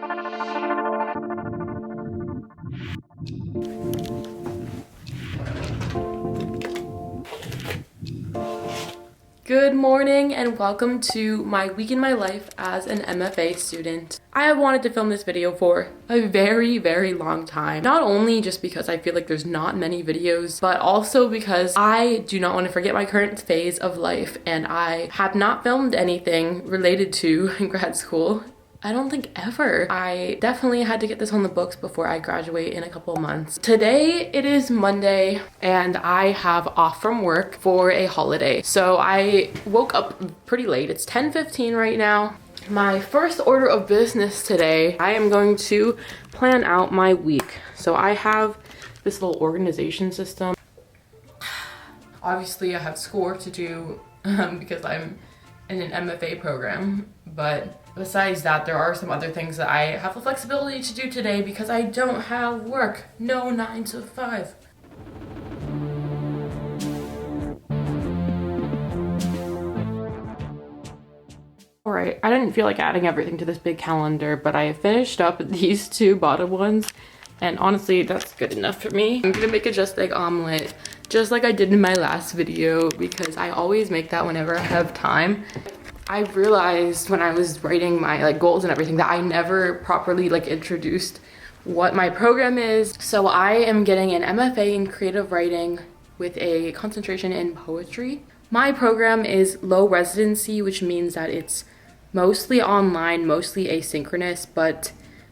Good morning and welcome to my week in my life as an MFA student. I have wanted to film this video for a very long time. Not only just because I feel like there's not many videos, but also because I do not want to forget my current phase of life and I have not filmed anything related to grad school. I don't think ever. I definitely had to get this on the books before I graduate in a couple of months. Today it is Monday and I have off from work for a holiday. So I woke up pretty late. It's 10:15 right now. My first order of business today, I am going to plan out my week. So I have this little organization system. Obviously I have schoolwork to do because I'm in an MFA program, but besides that, there are some other things that I have the flexibility to do today because I don't have work. No 9 to 5. Alright, I didn't feel like adding everything to this big calendar, but I finished up these two bottom ones, and honestly, that's good enough for me. I'm gonna make a just egg omelet, just like I did in my last video, because I always make that whenever I have time. I realized when I was writing my goals and everything that I never properly introduced what my program is. So I am getting an MFA in creative writing with a concentration in poetry. My program is low residency, which means that it's mostly online, mostly asynchronous, but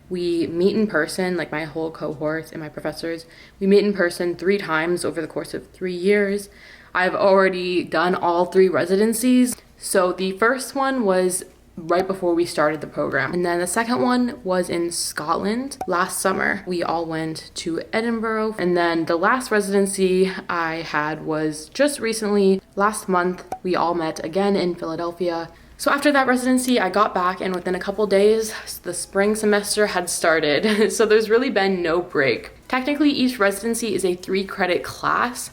we meet in person, like my whole cohort and my professors. We meet in person 3 times over the course of 3 years. I've already done all 3 residencies. So the first one was right before we started the program. And then the second one was in Scotland last summer. We all went to Edinburgh. And then the last residency I had was just recently, last month. We all met again in Philadelphia. So after that residency, I got back and within a couple days, the spring semester had started. So there's really been no break. Technically, each residency is a 3-credit class.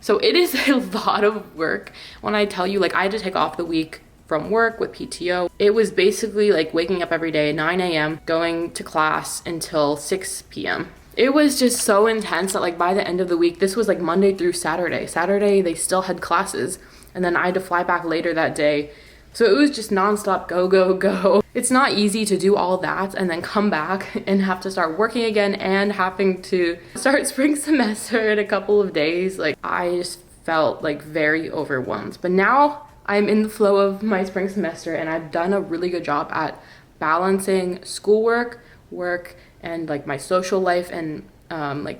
So it is a lot of work. When I tell you, I had to take off the week from work with PTO. It was basically waking up every day at 9 a.m., going to class until 6 p.m. It was just so intense that by the end of the week, this was Monday through Saturday. Saturday, they still had classes. And then I had to fly back later that day. So it was just nonstop go, go, go. It's not easy to do all that and then come back and have to start working again and having to start spring semester in a couple of days. I just felt very overwhelmed. But now I'm in the flow of my spring semester and I've done a really good job at balancing schoolwork, work, and my social life and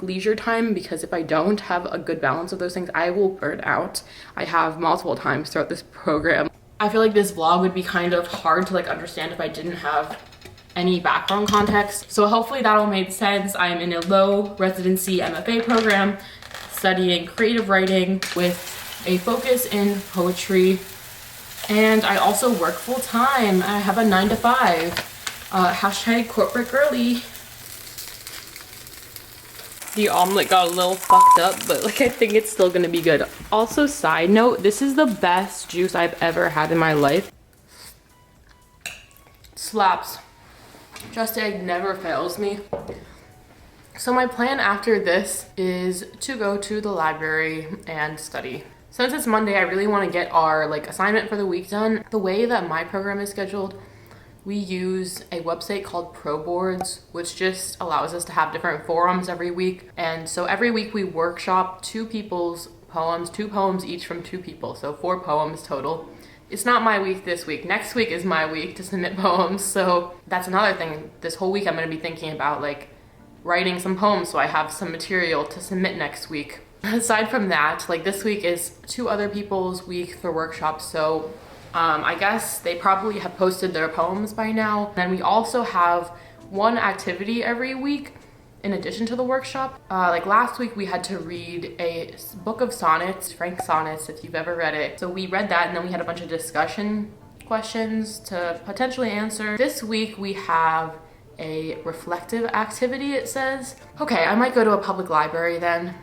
leisure time, because if I don't have a good balance of those things, I will burn out. I have multiple times throughout this program. I feel like this vlog would be kind of hard to understand if I didn't have any background context. So hopefully that all made sense. I'm in a low residency MFA program studying creative writing with a focus in poetry. And I also work full time. I have a 9 to 5. Hashtag corporate girly. The omelet got a little fucked up, but I think it's still gonna be good. Also, side note, this is the best juice I've ever had in my life. Slaps. Just egg never fails me. So my plan after this is to go to the library and study. Since it's Monday, I really want to get our assignment for the week done. The way that my program is scheduled, we use a website called ProBoards, which just allows us to have different forums every week. And so every week we workshop 2 people's poems, 2 poems each from 2 people. So 4 poems total. It's not my week this week. Next week is my week to submit poems. So that's another thing. This whole week I'm going to be thinking about writing some poems so I have some material to submit next week. Aside from that, this week is 2 other people's week for workshops. So I guess they probably have posted their poems by now. Then we also have one activity every week in addition to the workshop. Last week we had to read a book of sonnets, Frank Sonnets, if you've ever read it. So we read that and then we had a bunch of discussion questions to potentially answer. This week we have a reflective activity, it says. Okay, I might go to a public library then.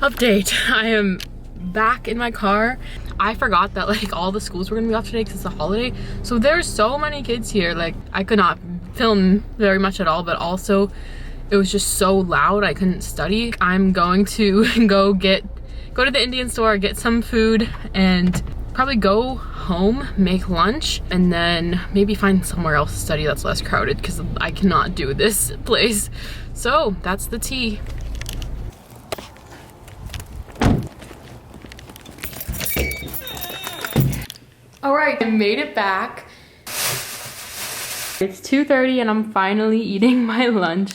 Update, I am back in my car. I forgot that like all the schools were gonna be off today because it's a holiday. So there's so many kids here. Like I could not film very much at all, but also it was just so loud I couldn't study. I'm going to go to the Indian store, get some food, and probably go home, make lunch, and then maybe find somewhere else to study that's less crowded because I cannot do this place. So that's the tea. All right, I made it back. It's 2:30 and I'm finally eating my lunch.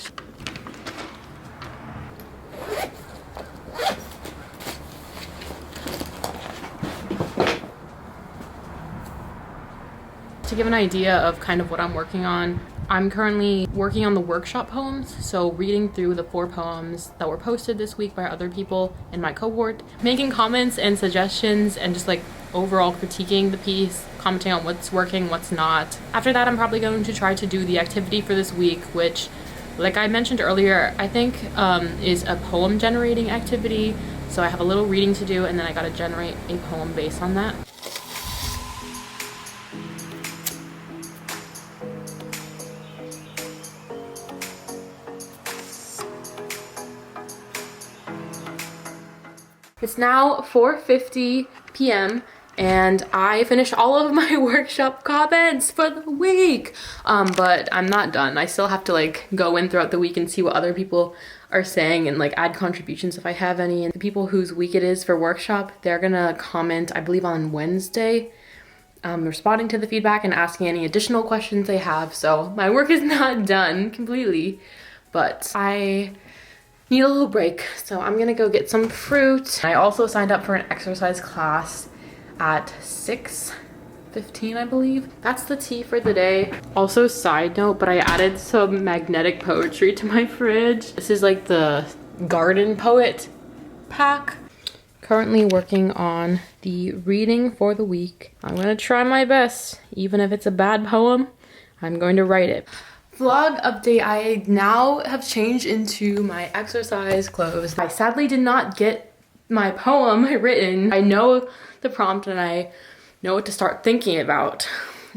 To give an idea of kind of what I'm working on, I'm currently working on the workshop poems, so reading through the 4 poems that were posted this week by other people in my cohort, making comments and suggestions, and just like overall critiquing the piece, commenting on what's working, what's not. After that, I'm probably going to try to do the activity for this week, which, like I mentioned earlier, I think is a poem generating activity. So I have a little reading to do, and then I gotta generate a poem based on that. It's now 4:50 p.m. and I finished all of my workshop comments for the week. But I'm not done. I still have to like go in throughout the week and see what other people are saying and like add contributions if I have any. And the people whose week it is for workshop, they're gonna comment, I believe on Wednesday, responding to the feedback and asking any additional questions they have. So my work is not done completely, but I need a little break, so I'm gonna go get some fruit. I also signed up for an exercise class at 6:15, I believe. That's the tea for the day. Also, side note, but I added some magnetic poetry to my fridge. This is like the garden poet pack. Currently working on the reading for the week. I'm gonna try my best. Even if it's a bad poem, I'm going to write it. Vlog update, I now have changed into my exercise clothes. I sadly did not get my poem written. I know the prompt and I know what to start thinking about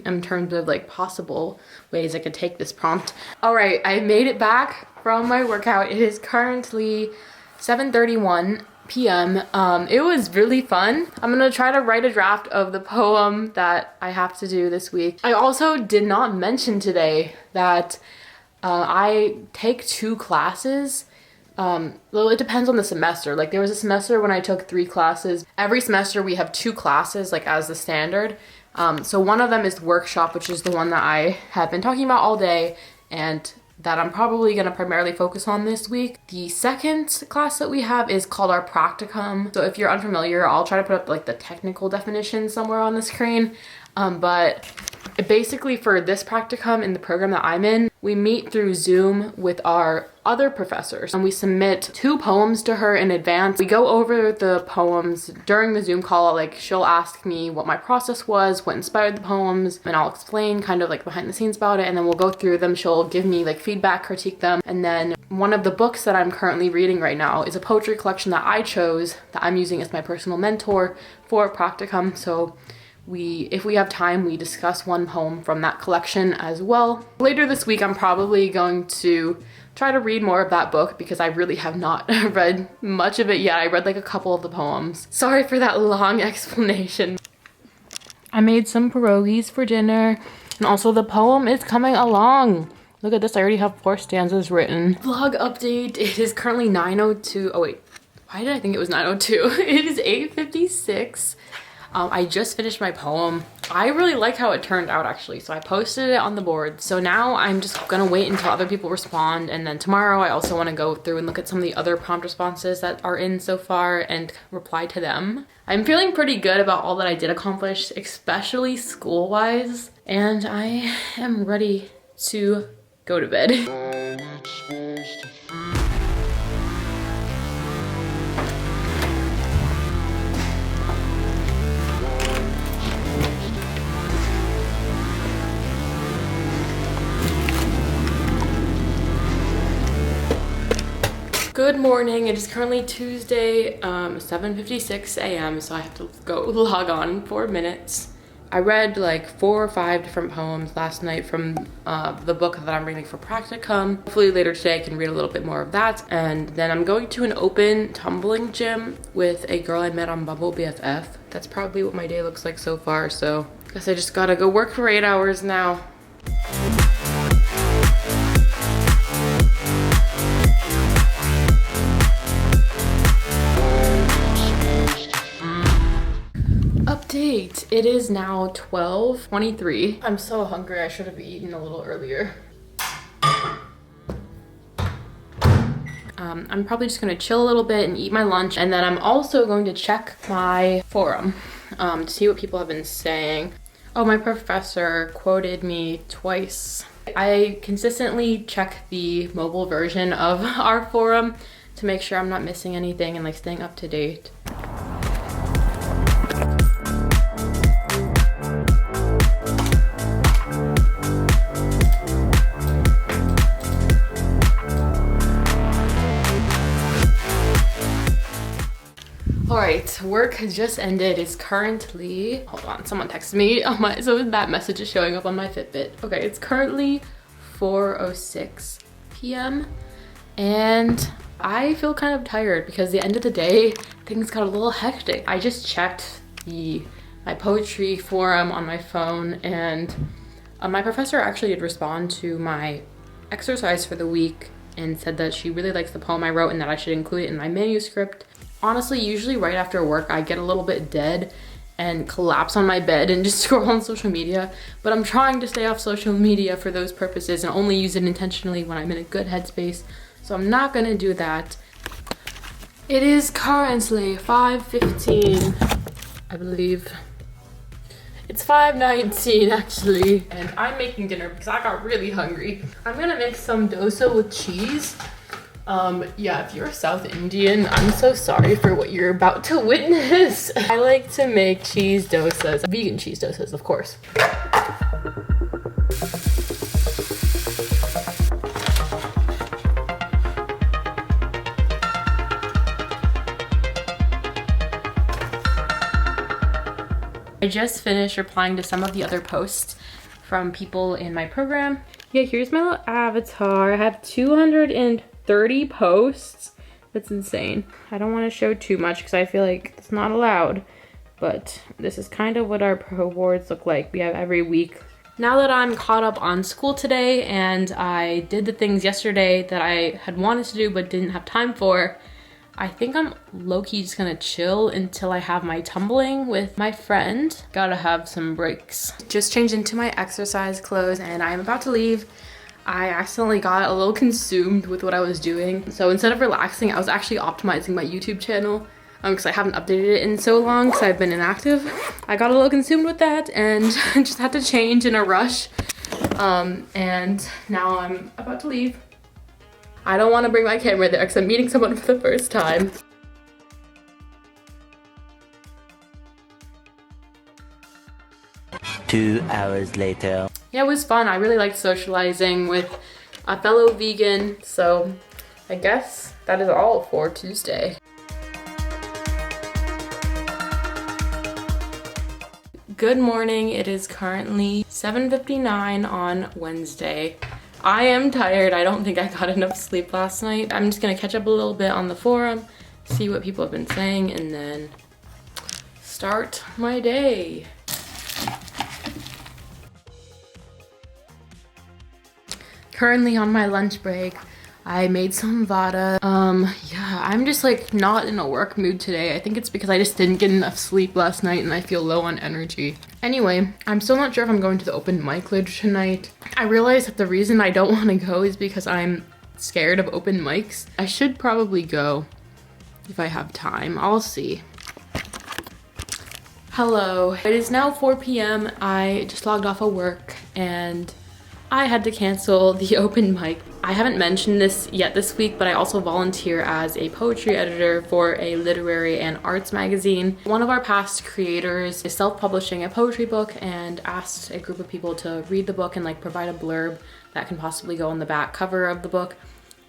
in terms of like possible ways I could take this prompt. All right, I made it back from my workout. It is currently 7:31 p.m. It was really fun. I'm gonna try to write a draft of the poem that I have to do this week. I also did not mention today that I take 2 classes. Well, it depends on the semester. Like there was a semester when I took 3 classes. Every semester we have 2 classes like as the standard. So one of them is workshop, which is the one that I have been talking about all day and that I'm probably gonna primarily focus on this week. The second class that we have is called our practicum. So if you're unfamiliar, I'll try to put up like the technical definition somewhere on the screen. But basically for this practicum in the program that I'm in, we meet through Zoom with our other professors and we submit 2 poems to her in advance. We go over the poems during the Zoom call. Like she'll ask me what my process was, what inspired the poems, and I'll explain kind of like behind the scenes about it, and then we'll go through them. She'll give me like feedback, critique them, and then one of the books that I'm currently reading right now is a poetry collection that I chose that I'm using as my personal mentor for practicum. So if we have time, we discuss one poem from that collection as well. Later this week, I'm probably going to try to read more of that book because I really have not read much of it yet. I read like a couple of the poems. Sorry for that long explanation. I made some pierogies for dinner, and also the poem is coming along. Look at this, I already have 4 stanzas written. Vlog update, it is currently 9:02. Oh wait, why did I think it was 9:02? It is 8:56. I just finished my poem. I really like how it turned out actually, so I posted it on the board. So now I'm just gonna wait until other people respond, and then tomorrow I also wanna go through and look at some of the other prompt responses that are in so far and reply to them. I'm feeling pretty good about all that I did accomplish, especially school-wise, and I am ready to go to bed. Good morning. It is currently Tuesday, 7:56 a.m. so I have to go log on in 4 minutes. I read like 4 or 5 different poems last night from the book that I'm reading for practicum. Hopefully later today I can read a little bit more of that. And then I'm going to an open tumbling gym with a girl I met on Bumble BFF. That's probably what my day looks like so far, so I guess I just gotta go work for 8 hours now. Update. It is now 12:23. I'm so hungry. I should have eaten a little earlier. I'm probably just gonna chill a little bit and eat my lunch, and then I'm also going to check my forum to see what people have been saying. Oh, my professor quoted me twice. I consistently check the mobile version of our forum to make sure I'm not missing anything and like staying up to date. Alright, work has just ended. It's currently, hold on, someone texted me on my, so that message is showing up on my Fitbit. Okay, it's currently 4:06 p.m. and I feel kind of tired because the end of the day, things got a little hectic. I just checked my poetry forum on my phone, and my professor actually did respond to my exercise for the week and said that she really likes the poem I wrote and that I should include it in my manuscript. Honestly, usually right after work, I get a little bit dead and collapse on my bed and just scroll on social media, but I'm trying to stay off social media for those purposes and only use it intentionally when I'm in a good headspace, so I'm not gonna do that. It is currently 5:15, I believe. It's 5:19 actually, and I'm making dinner because I got really hungry. I'm gonna make some dosa with cheese. Yeah, if you're South Indian, I'm so sorry for what you're about to witness. I like to make cheese dosas, vegan cheese dosas, of course. I just finished replying to some of the other posts from people in my program. Yeah, here's my little avatar. I have 230 posts. That's insane. I don't want to show too much because I feel like it's not allowed, but this is kind of what our pro boards look like. We have every week. Now that I'm caught up on school today and I did the things yesterday that I had wanted to do but didn't have time for, I think I'm low-key just gonna chill until I have my tumbling with my friend. Gotta have some breaks. Just changed into my exercise clothes and I'm about to leave. I accidentally got a little consumed with what I was doing. So instead of relaxing, I was actually optimizing my YouTube channel because I haven't updated it in so long because I've been inactive. I got a little consumed with that and just had to change in a rush. And now I'm about to leave. I don't want to bring my camera there because I'm meeting someone for the first time. Two hours later. Yeah, it was fun. I really liked socializing with a fellow vegan. So I guess that is all for Tuesday. Good morning. It is currently 7:59 on Wednesday. I am tired. I don't think I got enough sleep last night. I'm just gonna catch up a little bit on the forum, see what people have been saying, and then start my day. Currently on my lunch break, I made some vada. Yeah, I'm just like not in a work mood today. I think it's because I just didn't get enough sleep last night and I feel low on energy. Anyway, I'm still not sure if I'm going to the open mic later tonight. I realized that the reason I don't want to go is because I'm scared of open mics. I should probably go if I have time. I'll see. Hello. It is now 4 p.m. I just logged off of work and I had to cancel the open mic. I haven't mentioned this yet this week, but I also volunteer as a poetry editor for a literary and arts magazine. One of our past creators is self-publishing a poetry book and asked a group of people to read the book and like provide a blurb that can possibly go on the back cover of the book.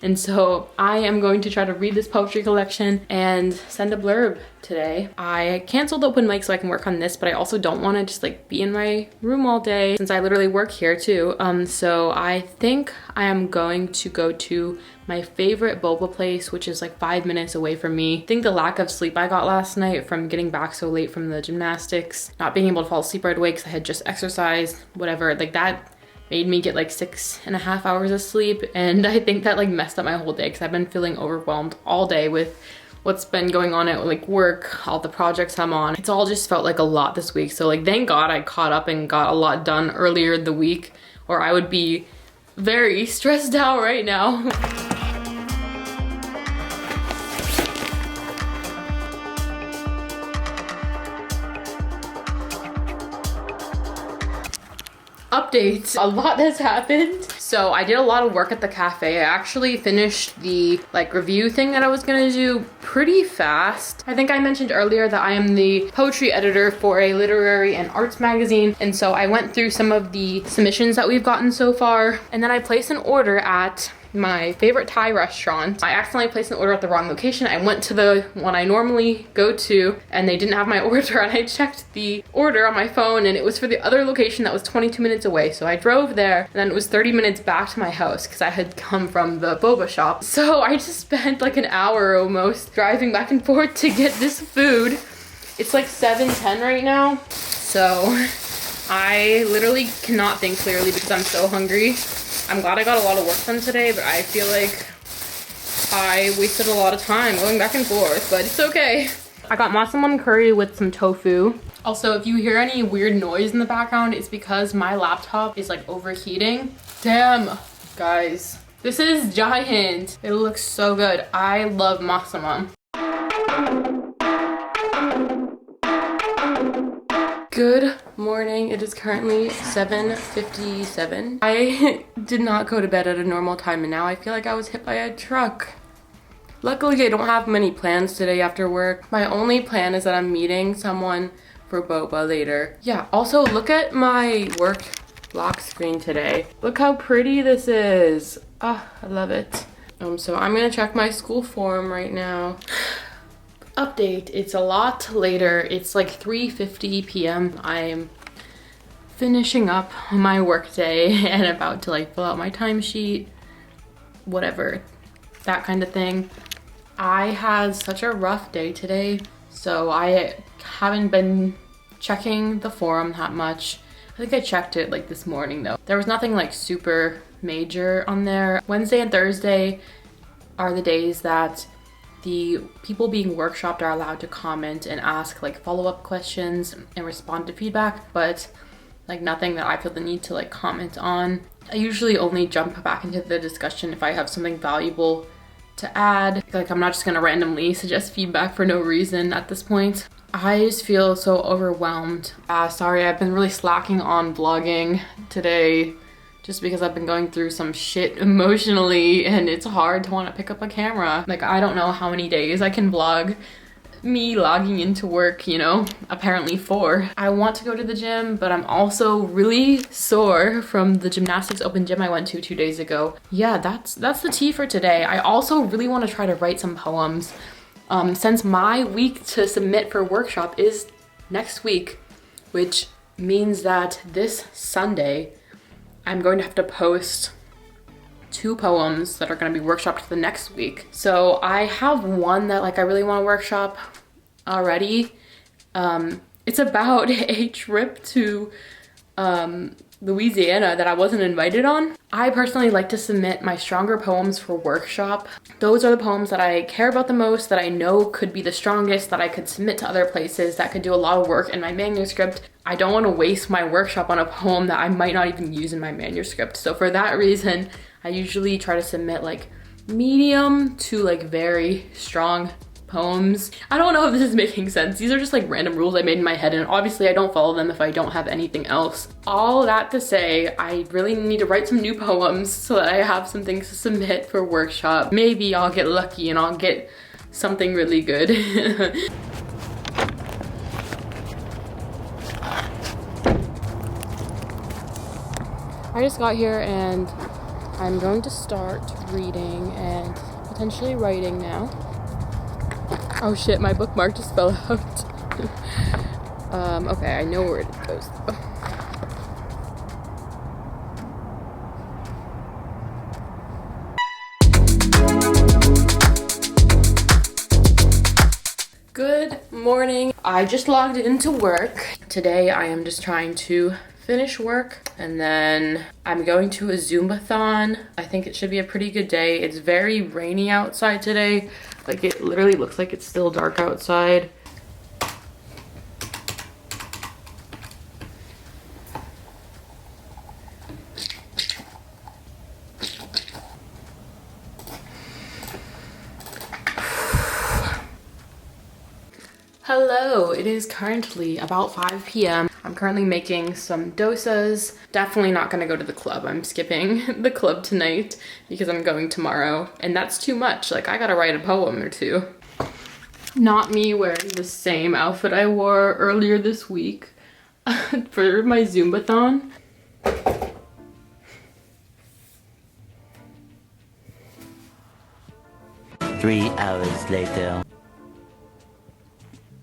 And so I am going to try to read this poetry collection and send a blurb today. I canceled open mic so I can work on this, but I also don't want to just like be in my room all day since I literally work here too. So I think I am going to go to my favorite boba place, which is like 5 minutes away from me. I think the lack of sleep I got last night from getting back so late from the gymnastics, not being able to fall asleep right away because I had just exercised, whatever, like that made me get like 6.5 hours of sleep. And I think that like messed up my whole day because I've been feeling overwhelmed all day with what's been going on at like work, all the projects I'm on. It's all just felt like a lot this week. So like, thank God I caught up and got a lot done earlier in the week, or I would be very stressed out right now. Updates. A lot has happened. So I did a lot of work at the cafe. I actually finished the like review thing that I was gonna do pretty fast. I think I mentioned earlier that I am the poetry editor for a literary and arts magazine. And so I went through some of the submissions that we've gotten so far. And then I placed an order at my favorite Thai restaurant. I accidentally placed an order at the wrong location. I went to the one I normally go to and they didn't have my order, and I checked the order on my phone and it was for the other location that was 22 minutes away. So I drove there and then it was 30 minutes back to my house because I had come from the boba shop. So I just spent like an hour almost driving back and forth to get this food. It's like 7:10 right now. So I literally cannot think clearly because I'm so hungry. I'm glad I got a lot of work done today, but I feel like I wasted a lot of time going back and forth, but it's okay. I got massaman curry with some tofu. Also, if you hear any weird noise in the background, it's because my laptop is like overheating. Damn, guys. This is giant. It looks so good. I love massaman. Good morning. It is currently 7:57. I did not go to bed at a normal time and now I feel like I was hit by a truck. Luckily, I don't have many plans today after work. My only plan is that I'm meeting someone for boba later. Yeah, also look at my work lock screen today. Look how pretty this is. Ah, I love it. So I'm gonna check my school form right now. Update, it's a lot later. It's like 3:50 p.m. I'm finishing up my work day and about to like fill out my timesheet, whatever, that kind of thing. I had such a rough day today, so I haven't been checking the forum that much. I think I checked it like this morning though. There was nothing like super major on there. Wednesday and Thursday are the days that the people being workshopped are allowed to comment and ask like follow-up questions and respond to feedback, but like nothing that I feel the need to like comment on. I usually only jump back into the discussion if I have something valuable to add. Like I'm not just gonna randomly suggest feedback for no reason at this point. I just feel so overwhelmed. Sorry, I've been really slacking on vlogging today just because I've been going through some shit emotionally and it's hard to want to pick up a camera. Like I don't know how many days I can vlog me logging into work, you know, apparently 4. I want to go to the gym, but I'm also really sore from the gymnastics open gym I went to 2 days ago. Yeah, that's the tea for today. I also really want to try to write some poems. Since my week to submit for workshop is next week, which means that this Sunday, I'm going to have to post 2 poems that are going to be workshopped the next week. So I have one that like I really want to workshop already. It's about a trip to Louisiana that I wasn't invited on. I personally like to submit my stronger poems for workshop. Those are the poems that I care about the most, that I know could be the strongest, that I could submit to other places, that could do a lot of work in my manuscript. I don't want to waste my workshop on a poem that I might not even use in my manuscript. So for that reason, I usually try to submit like medium to like very strong poems. I don't know if this is making sense. These are just like random rules I made in my head and obviously I don't follow them if I don't have anything else. All that to say, I really need to write some new poems so that I have some things to submit for workshop. Maybe I'll get lucky and I'll get something really good. I just got here and I'm going to start reading and potentially writing now. Oh shit, my bookmark just fell out. Okay, I know where it goes though. Good morning. I just logged into work. Today I am just trying to finish work and then I'm going to a Zumbathon. I think it should be a pretty good day. It's very rainy outside today. Like it literally looks like it's still dark outside. Hello, it is currently about 5 p.m. I'm currently making some dosas. Definitely not gonna go to the club. I'm skipping the club tonight because I'm going tomorrow. And that's too much. Like, I gotta write a poem or two. Not me wearing the same outfit I wore earlier this week for my Zumbathon. Three hours later.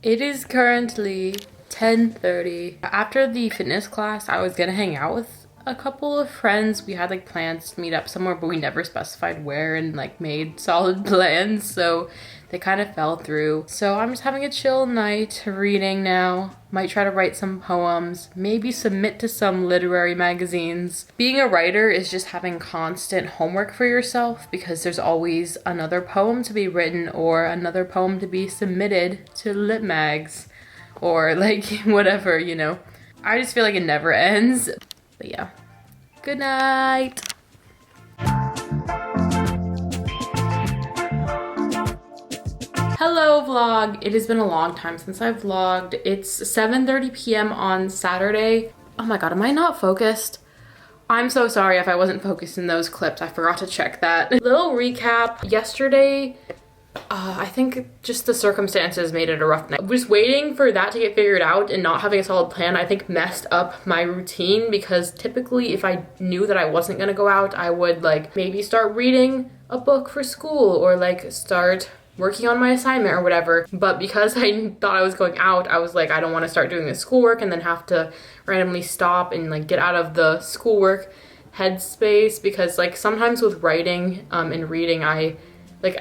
It is currently 10:30. After the fitness class, I was gonna hang out with a couple of friends. We had like plans to meet up somewhere, but we never specified where and like made solid plans, so they kind of fell through. So I'm just having a chill night reading now. Might try to write some poems, maybe submit to some literary magazines. Being a writer is just having constant homework for yourself because there's always another poem to be written or another poem to be submitted to lit mags or like whatever, you know. I just feel like it never ends. But yeah, good night. Hello vlog. It has been a long time since I've vlogged. It's 7:30 p.m. on Saturday. Oh my god, am I not focused? I'm so sorry if I wasn't focused in those clips. I forgot to check that. Little recap. Yesterday, I think just the circumstances made it a rough night. Just waiting for that to get figured out and not having a solid plan, I think messed up my routine because typically if I knew that I wasn't gonna go out, I would like maybe start reading a book for school or like start working on my assignment or whatever. But because I thought I was going out, I was like, I don't want to start doing the schoolwork and then have to randomly stop and like get out of the schoolwork headspace because like sometimes with writing and reading, I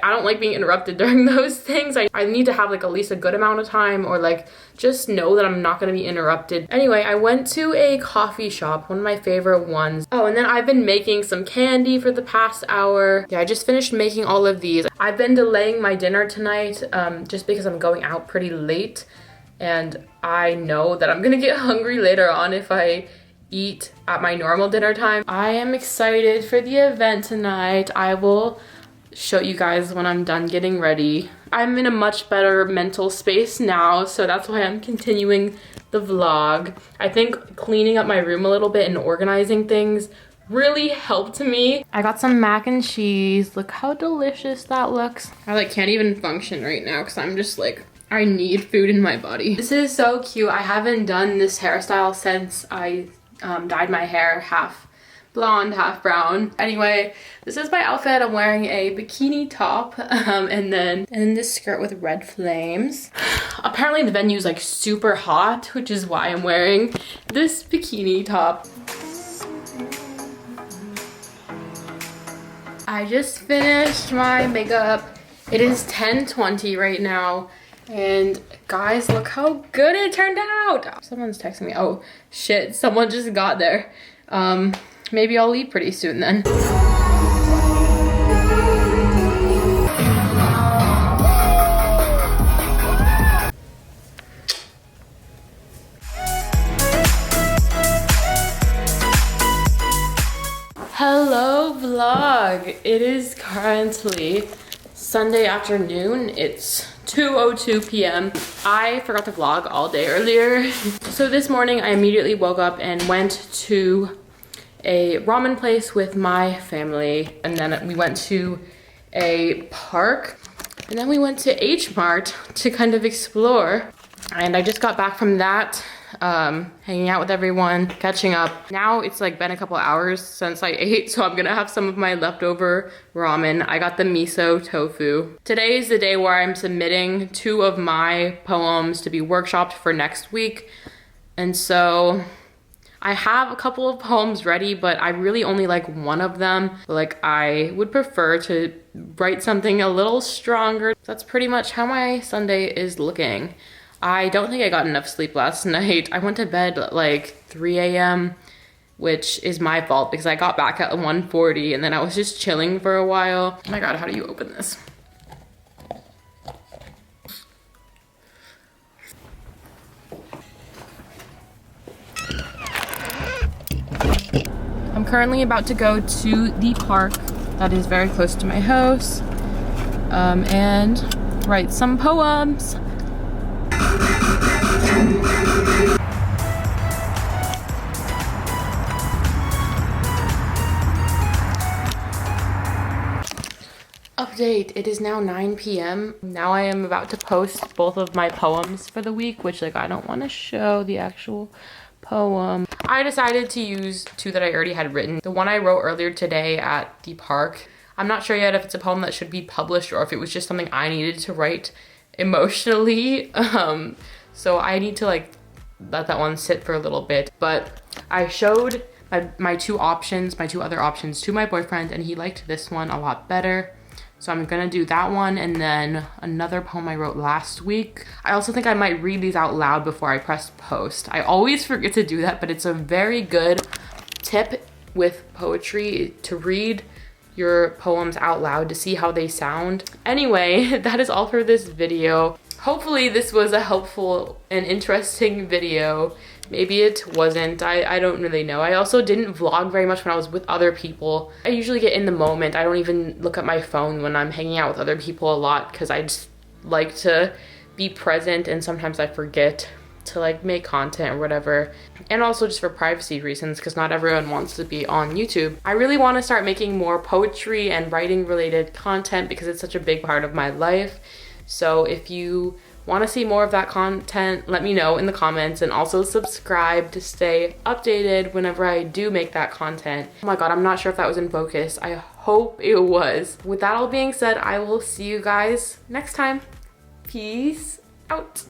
don't like being interrupted during those things. I need to have like at least a good amount of time or like just know that I'm not gonna be interrupted. Anyway, I went to a coffee shop, one of my favorite ones. Oh, and then I've been making some candy for the past hour. Yeah, I just finished making all of these. I've been delaying my dinner tonight just because I'm going out pretty late and I know that I'm gonna get hungry later on if I eat at my normal dinner time. I am excited for the event tonight. I will show you guys when I'm done getting ready. I'm in a much better mental space now, so that's why I'm continuing the vlog. I think cleaning up my room a little bit and organizing things really helped me. I got some mac and cheese. Look how delicious that looks. I like can't even function right now because I'm just like, I need food in my body. This is so cute. I haven't done this hairstyle since I dyed my hair half blonde, half brown. Anyway, this is my outfit. I'm wearing a bikini top and then this skirt with red flames. Apparently the venue is like super hot, which is why I'm wearing this bikini top. I just finished my makeup. It is 10:20 right now. And guys, look how good it turned out. Someone's texting me. Oh shit, someone just got there. Maybe I'll leave pretty soon then. Hello vlog. It is currently Sunday afternoon. It's 2:02 p.m. I forgot to vlog all day earlier. So this morning I immediately woke up and went to a ramen place with my family, and then we went to a park, and then we went to H Mart to kind of explore. And I just got back from that. hanging out with everyone, catching up. Now it's like been a couple hours since I ate, so I'm gonna have some of my leftover ramen. I got the miso tofu. Today is the day where I'm submitting 2 of my poems to be workshopped for next week. And so I have a couple of poems ready, but I really only like one of them. Like, I would prefer to write something a little stronger. That's pretty much how my Sunday is looking. I don't think I got enough sleep last night. I went to bed at like 3 a.m., which is my fault because I got back at 1:40 and then I was just chilling for a while. Oh my God, how do you open this? I'm currently about to go to the park that is very close to my house and write some poems. Update, it is now 9 p.m. Now I am about to post both of my poems for the week, which like I don't want to show the actual poem. I decided to use 2 that I already had written. The one I wrote earlier today at the park. I'm not sure yet if it's a poem that should be published or if it was just something I needed to write emotionally. So I need to like let that one sit for a little bit. But I showed my 2 options, my 2 other options to my boyfriend, and he liked this one a lot better. So I'm gonna do that one and then another poem I wrote last week. I also think I might read these out loud before I press post. I always forget to do that, but it's a very good tip with poetry to read your poems out loud to see how they sound. Anyway, that is all for this video. Hopefully this was a helpful and interesting video. Maybe it wasn't, I don't really know. I also didn't vlog very much when I was with other people. I usually get in the moment. I don't even look at my phone when I'm hanging out with other people a lot because I just like to be present and sometimes I forget to like make content or whatever. And also just for privacy reasons because not everyone wants to be on YouTube. I really want to start making more poetry and writing related content because it's such a big part of my life. So if you want to see more of that content, let me know in the comments, and also subscribe to stay updated whenever I do make that content. Oh my God, I'm not sure if that was in focus. I hope it was. With that all being said, I will see you guys next time. Peace out.